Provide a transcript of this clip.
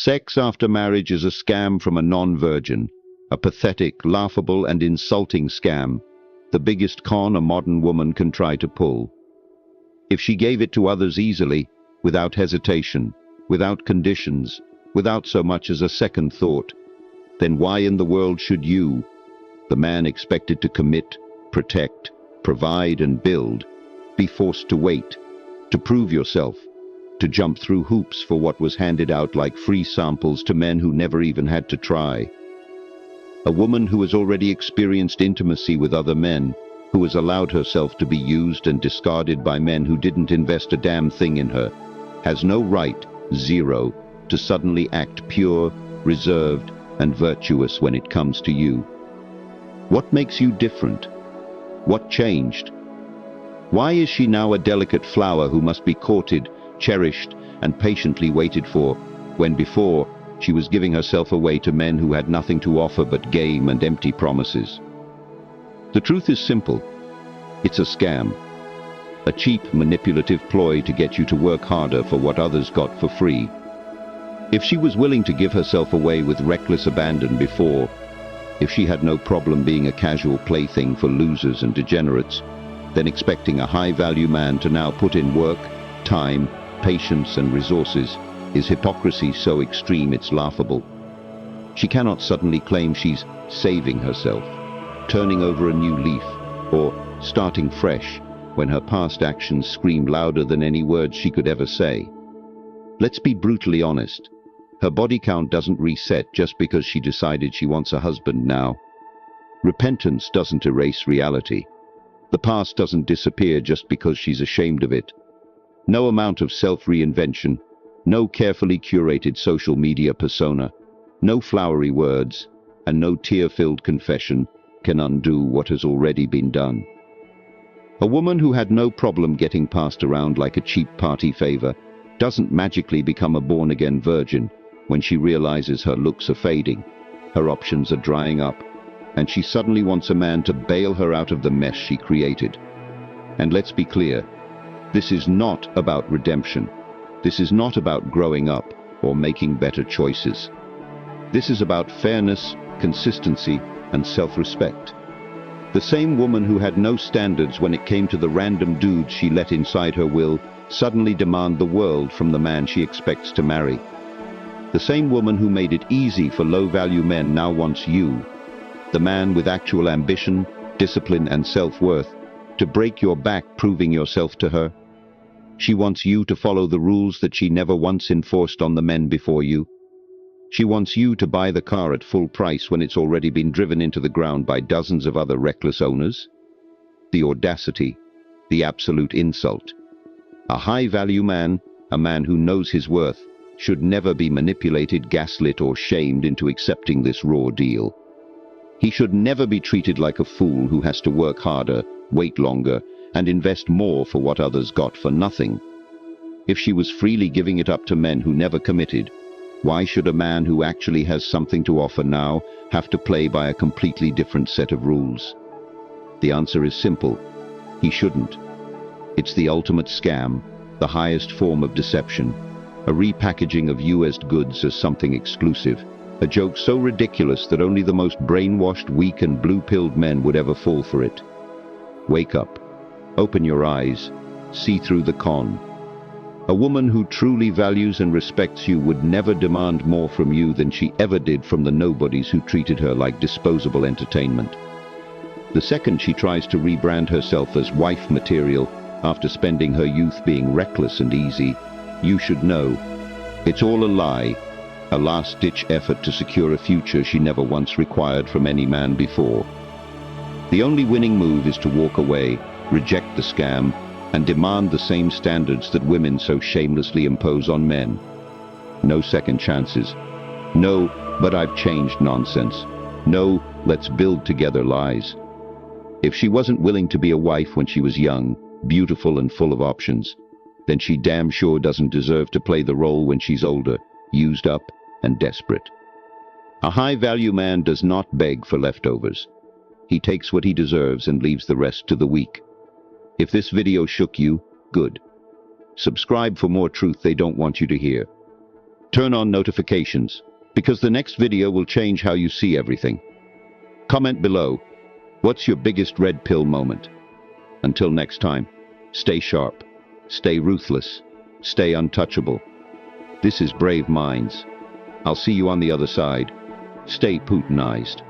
Sex after marriage is a scam from a non-virgin, a pathetic, laughable and insulting scam, the biggest con a modern woman can try to pull. If she gave it to others easily, without hesitation, without conditions, without so much as a second thought, then why in the world should you, the man expected to commit, protect, provide and build, be forced to wait, to prove yourself, to jump through hoops for what was handed out like free samples to men who never even had to try? A woman who has already experienced intimacy with other men, who has allowed herself to be used and discarded by men who didn't invest a damn thing in her, has no right, zero, to suddenly act pure, reserved, and virtuous when it comes to you. What makes you different? What changed? Why is she now a delicate flower who must be courted, cherished, and patiently waited for, when before she was giving herself away to men who had nothing to offer but game and empty promises? The truth is simple. It's a scam. A cheap, manipulative ploy to get you to work harder for what others got for free. If she was willing to give herself away with reckless abandon before, if she had no problem being a casual plaything for losers and degenerates, then expecting a high-value man to now put in work, time, patience and resources is hypocrisy so extreme it's laughable. She cannot suddenly claim she's saving herself, turning over a new leaf, or starting fresh when her past actions scream louder than any words she could ever say. Let's be brutally honest. Her body count doesn't reset just because she decided she wants a husband now. Repentance doesn't erase reality. The past doesn't disappear just because she's ashamed of it. No amount of self-reinvention, no carefully curated social media persona, no flowery words, and no tear-filled confession can undo what has already been done. A woman who had no problem getting passed around like a cheap party favor doesn't magically become a born-again virgin when she realizes her looks are fading, her options are drying up, and she suddenly wants a man to bail her out of the mess she created. And let's be clear, this is not about redemption. This is not about growing up or making better choices. This is about fairness, consistency, and self-respect. The same woman who had no standards when it came to the random dudes she let inside her will suddenly demand the world from the man she expects to marry. The same woman who made it easy for low-value men now wants you, the man with actual ambition, discipline, and self-worth, to break your back proving yourself to her. She wants you to follow the rules that she never once enforced on the men before you. She wants you to buy the car at full price when it's already been driven into the ground by dozens of other reckless owners. The audacity, the absolute insult. A high-value man, a man who knows his worth, should never be manipulated, gaslit, or shamed into accepting this raw deal. He should never be treated like a fool who has to work harder, wait longer, and invest more for what others got for nothing. If she was freely giving it up to men who never committed, why should a man who actually has something to offer now have to play by a completely different set of rules? The answer is simple. He shouldn't. It's the ultimate scam, the highest form of deception, a repackaging of US goods as something exclusive, a joke so ridiculous that only the most brainwashed, weak and blue-pilled men would ever fall for it. Wake up. Open your eyes. See through the con. A woman who truly values and respects you would never demand more from you than she ever did from the nobodies who treated her like disposable entertainment. The second she tries to rebrand herself as wife material after spending her youth being reckless and easy, you should know it's all a lie, a last-ditch effort to secure a future she never once required from any man before. The only winning move is to walk away, reject the scam, and demand the same standards that women so shamelessly impose on men. No second chances. No, but I've changed nonsense. No, let's build together lies. If she wasn't willing to be a wife when she was young, beautiful and full of options, then she damn sure doesn't deserve to play the role when she's older, used up, and desperate. A high-value man does not beg for leftovers. He takes what he deserves and leaves the rest to the weak. If this video shook you, good. Subscribe for more truth they don't want you to hear. Turn on notifications, because the next video will change how you see everything. Comment below, what's your biggest red pill moment? Until next time, stay sharp, stay ruthless, stay untouchable. This is Brave Minds. I'll see you on the other side. Stay Putinized.